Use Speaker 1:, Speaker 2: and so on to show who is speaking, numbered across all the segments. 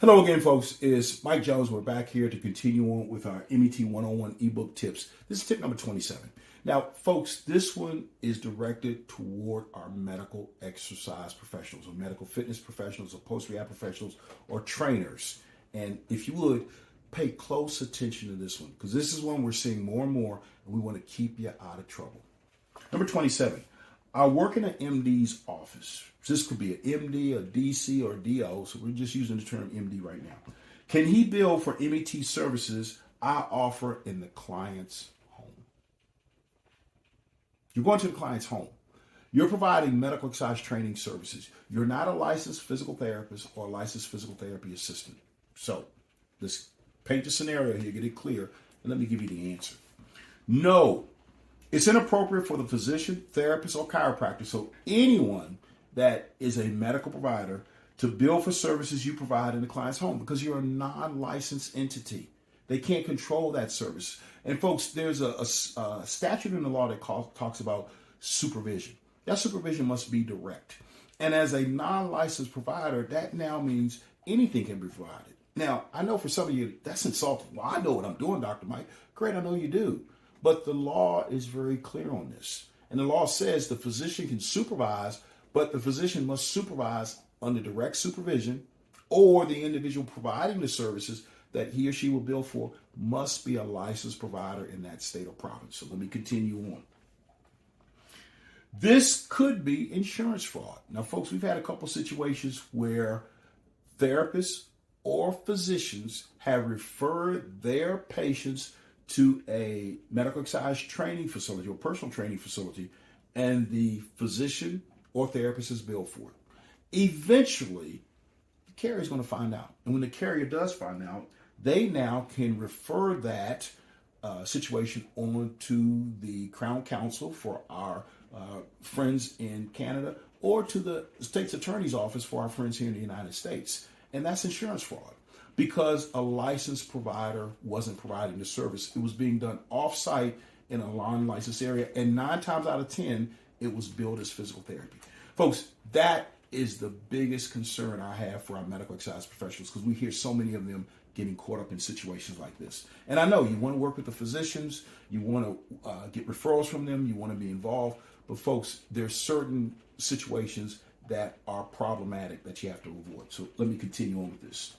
Speaker 1: Hello again, folks. It's Mike Jones. We're back here to continue on with our MET 101 ebook tips. This is tip number 27. Now, folks, this one is directed toward our medical exercise professionals or medical fitness professionals or post-rehab professionals or trainers. And if you would, pay close attention to this one because this is one we're seeing more and more, and we want to keep you out of trouble. Number 27. I work in an MD's office. This could be an MD, a DC, or a DO, so we're just using the term MD right now. Can he bill for MET services I offer in the client's home? You're going to the client's home. You're providing medical exercise training services. You're not a licensed physical therapist or a licensed physical therapy assistant. So let's paint the scenario here, get it clear, and let me give you the answer. No. It's inappropriate for the physician, therapist, or chiropractor, so anyone that is a medical provider, to bill for services you provide in the client's home because you're a non-licensed entity. They can't control that service. And folks, there's a statute in the law that talks about supervision. That supervision must be direct. And as a non-licensed provider, that now means anything can be provided. Now, I know for some of you, that's insulting. Well, I know what I'm doing, Dr. Mike. Great, I know you do. But the law is very clear on this. And the law says the physician can supervise, but the physician must supervise under direct supervision, or the individual providing the services that he or she will bill for must be a licensed provider in that state or province. So let me continue on. This could be insurance fraud. Now, folks, we've had a couple situations where therapists or physicians have referred their patients to a medical exercise training facility or personal training facility, and the physician or therapist is billed for it. Eventually, the carrier is going to find out. And when the carrier does find out, they now can refer that situation on to the Crown Counsel for our friends in Canada, or to the state's attorney's office for our friends here in the United States. And that's insurance fraud, because a licensed provider wasn't providing the service. It was being done off-site in a non-licensed area, and 9 times out of 10, it was billed as physical therapy. Folks, that is the biggest concern I have for our medical exercise professionals, because we hear so many of them getting caught up in situations like this. And I know you want to work with the physicians, you want to get referrals from them, you want to be involved, but folks, there's certain situations that are problematic that you have to avoid. So let me continue on with this.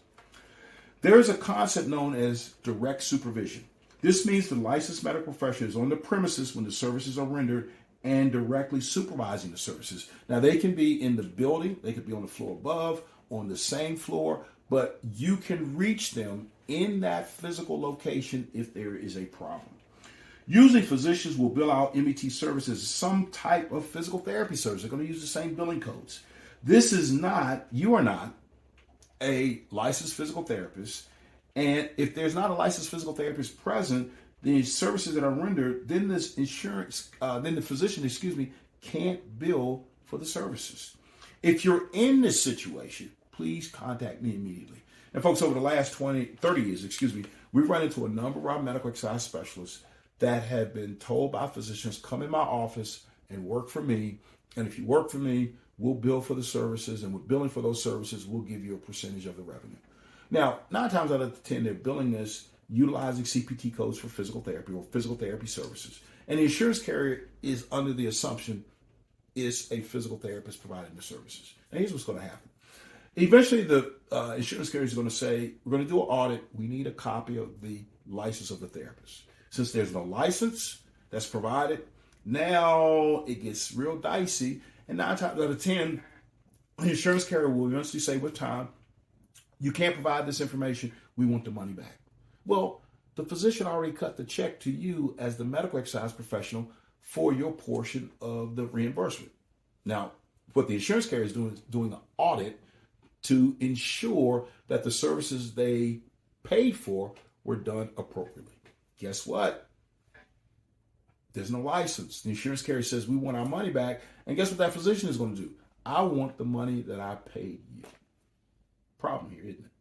Speaker 1: There is a concept known as direct supervision. This means the licensed medical professional is on the premises when the services are rendered and directly supervising the services. Now, they can be in the building, they could be on the floor above, on the same floor, but you can reach them in that physical location if there is a problem. Usually, physicians will bill out MET services as some type of physical therapy service. They're going to use the same billing codes. This is not, you are not a licensed physical therapist, and if there's not a licensed physical therapist present, the services that are rendered, then the physician, can't bill for the services. If you're in this situation, please contact me immediately. And folks, over the last 30 years, we've run into a number of our medical exercise specialists that have been told by physicians, come in my office and work for me, and if you work for me, we'll bill for the services, and with billing for those services, we'll give you a percentage of the revenue. Now, 9 times out of 10, they're billing this utilizing CPT codes for physical therapy or physical therapy services. And the insurance carrier is under the assumption it's a physical therapist providing the services. And here's what's going to happen. Eventually, the insurance carrier is going to say, we're going to do an audit. We need a copy of the license of the therapist. Since there's no license that's provided, now it gets real dicey. And 9 times out of 10, the insurance carrier will eventually say, with time, you can't provide this information. We want the money back. Well, the physician already cut the check to you as the medical exercise professional for your portion of the reimbursement. Now, what the insurance carrier is doing an audit to ensure that the services they paid for were done appropriately. Guess what? There's no license. The insurance carrier says, we want our money back. And guess what that physician is going to do? I want the money that I paid you. Problem here, isn't it?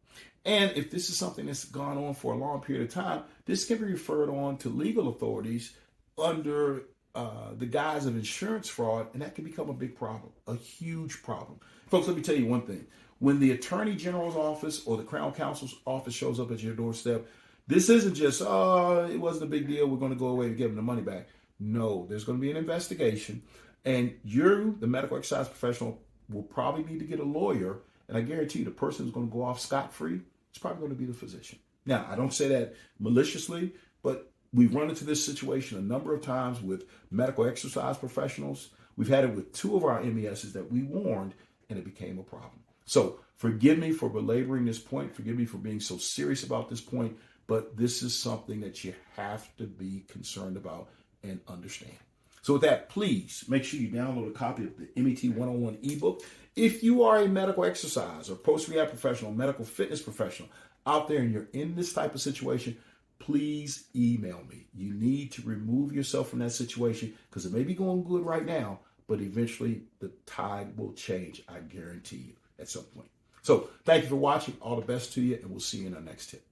Speaker 1: And if this is something that's gone on for a long period of time, this can be referred on to legal authorities under the guise of insurance fraud, and that can become a big problem, a huge problem. Folks, let me tell you one thing. when the Attorney General's office or the Crown Counsel's office shows up at your doorstep, this isn't just, oh, it wasn't a big deal, we're going to go away and give them the money back. No, there's going to be an investigation, and you, the medical exercise professional, will probably need to get a lawyer, and I guarantee you the person who's going to go off scot-free is probably going to be the physician. Now, I don't say that maliciously, but we've run into this situation a number of times with medical exercise professionals. We've had it with 2 of our MESs that we warned, and it became a problem. So forgive me for belaboring this point. Forgive me for being so serious about this point, but this is something that you have to be concerned about and understand. So with that, please make sure you download a copy of the MET 101 ebook. If you are a medical exercise or post-rehab professional, medical fitness professional out there and you're in this type of situation, please email me. You need to remove yourself from that situation because it may be going good right now, but eventually the tide will change, I guarantee you, at some point. So thank you for watching. All the best to you, and we'll see you in our next tip.